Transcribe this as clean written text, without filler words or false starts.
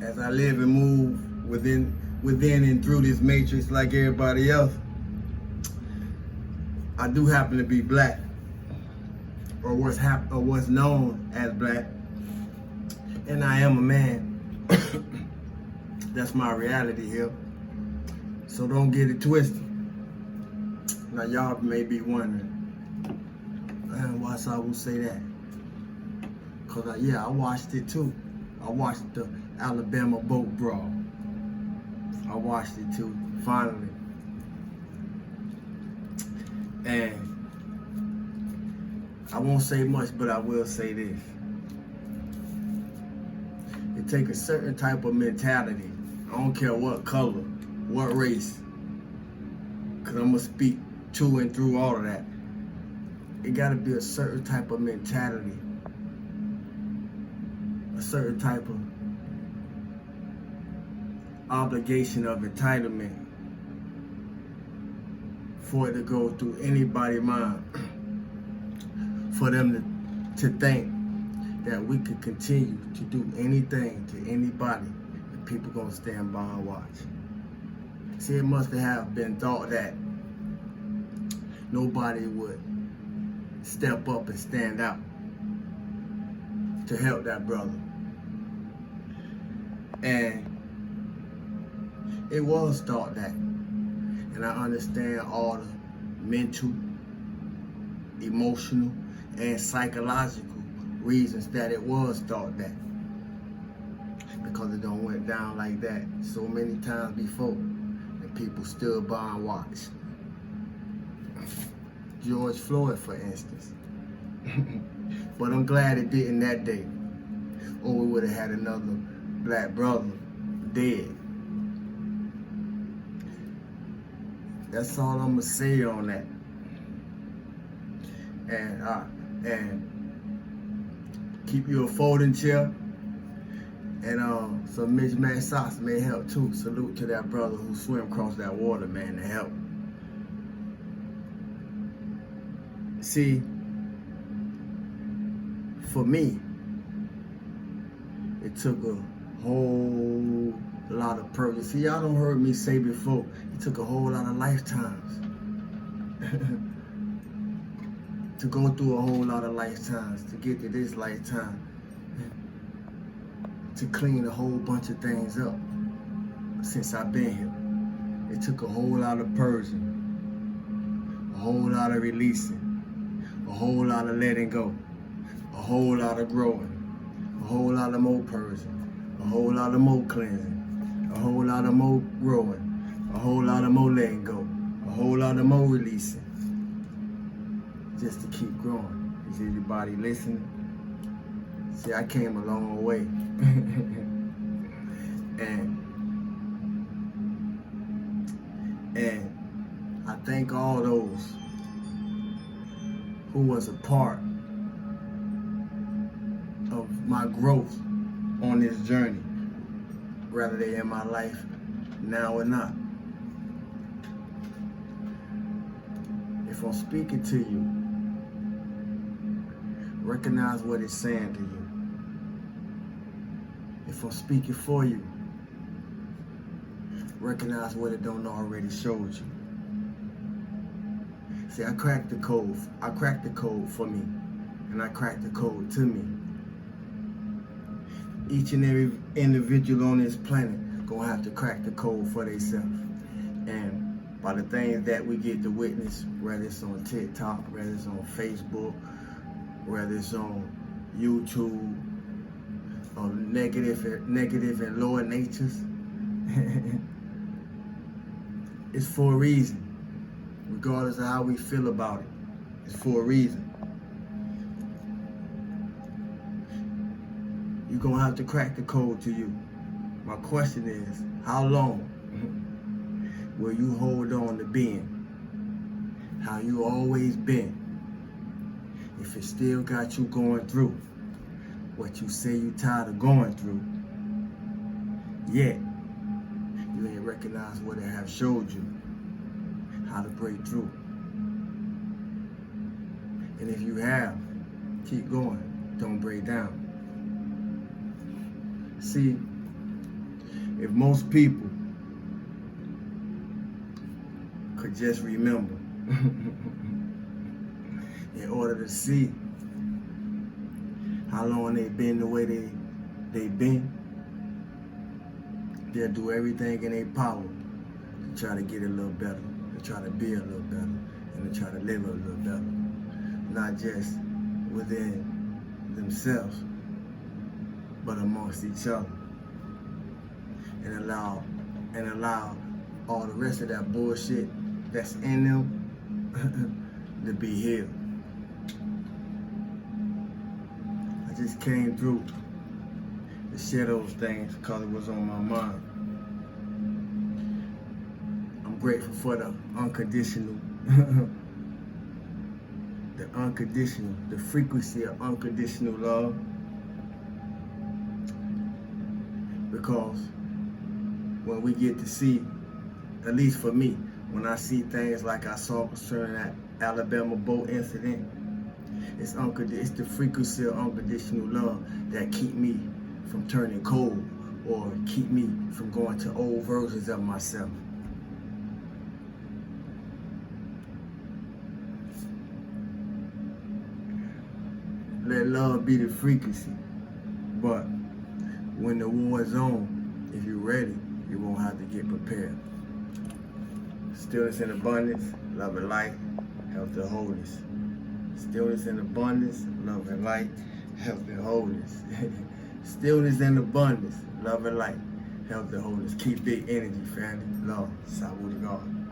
as I live and move within and through this matrix like everybody else, I do happen to be black, or what's known as black, and I am a man. That's my reality here. So don't get it twisted. Now y'all may be wondering, man, why I will say that? Cause I watched it too. I watched the Alabama boat brawl. I watched it too, finally. And I won't say much, but I will say this. It takes a certain type of mentality. I don't care what color, what race, cause I'm gonna speak to and through all of that. It gotta be a certain type of mentality, a certain type of obligation of entitlement for it to go through anybody's mind, for them to think that we could continue to do anything to anybody and people gonna stand by and watch. See, it must have been thought that nobody would step up and stand out to help that brother. And it was thought that. And I understand all the mental, emotional, and psychological reasons that it was thought that. Because it don't went down like that so many times before. And people stood by and watched. George Floyd, for instance. But I'm glad it didn't that day, or we would have had another black brother dead. That's all I'm gonna say on that. And keep you a folding chair and some mismatched socks may help too. Salute to that brother who swam across that water, man, to help. See, for me, it took a whole lot of purpose. See, y'all don't heard me say before, it took a whole lot of lifetimes to go through a whole lot of lifetimes to get to this lifetime, to clean a whole bunch of things up since I've been here. It took a whole lot of purging, a whole lot of releasing, a whole lot of letting go, a whole lot of growing, a whole lot of more purging, a whole lot of more cleansing, a whole lot of more growing, a whole lot of more letting go, a whole lot of more releasing, just to keep growing. Is anybody listening? See, I came a long way. and I thank all those who was a part of my growth on this journey, whether they in my life now or not. If I'm speaking to you, recognize what it's saying to you. If I'm speaking for you, recognize what it don't already showed you. See, I cracked the code. I cracked the code for me, and I cracked the code to me. Each and every individual on this planet gonna have to crack the code for themselves. And by the things that we get to witness, whether it's on TikTok, whether it's on Facebook, whether it's on YouTube, or negative and lower natures, it's for a reason. Regardless of how we feel about it, it's for a reason. You're gonna have to crack the code to you. My question is, how long will you hold on to being how you always been? If it still got you going through what you say you tired of going through, yet you ain't recognize what it have showed you, how to break through. And if you have, keep going, don't break down. See, if most people could just remember in order to see how long they've been the way they've been, they'll do everything in their power to try to get a little better, to try to be a little better, and to try to live a little better. Not just within themselves, but amongst each other. And allow all the rest of that bullshit that's in them to be healed. I just came through to share those things because it was on my mind. I'm grateful for the unconditional, the frequency of unconditional love. Because when we get to see, at least for me, when I see things like I saw concerning that Alabama boat incident, it's the frequency of unconditional love that keep me from turning cold or keep me from going to old versions of myself. Let love be the frequency, but when the war's on, if you're ready, you won't have to get prepared. Stillness and abundance, love and light, health and wholeness. Stillness and abundance, love and light, health and wholeness. Stillness and abundance, love and light, health and wholeness. Keep big energy, family. Love. Salud to God.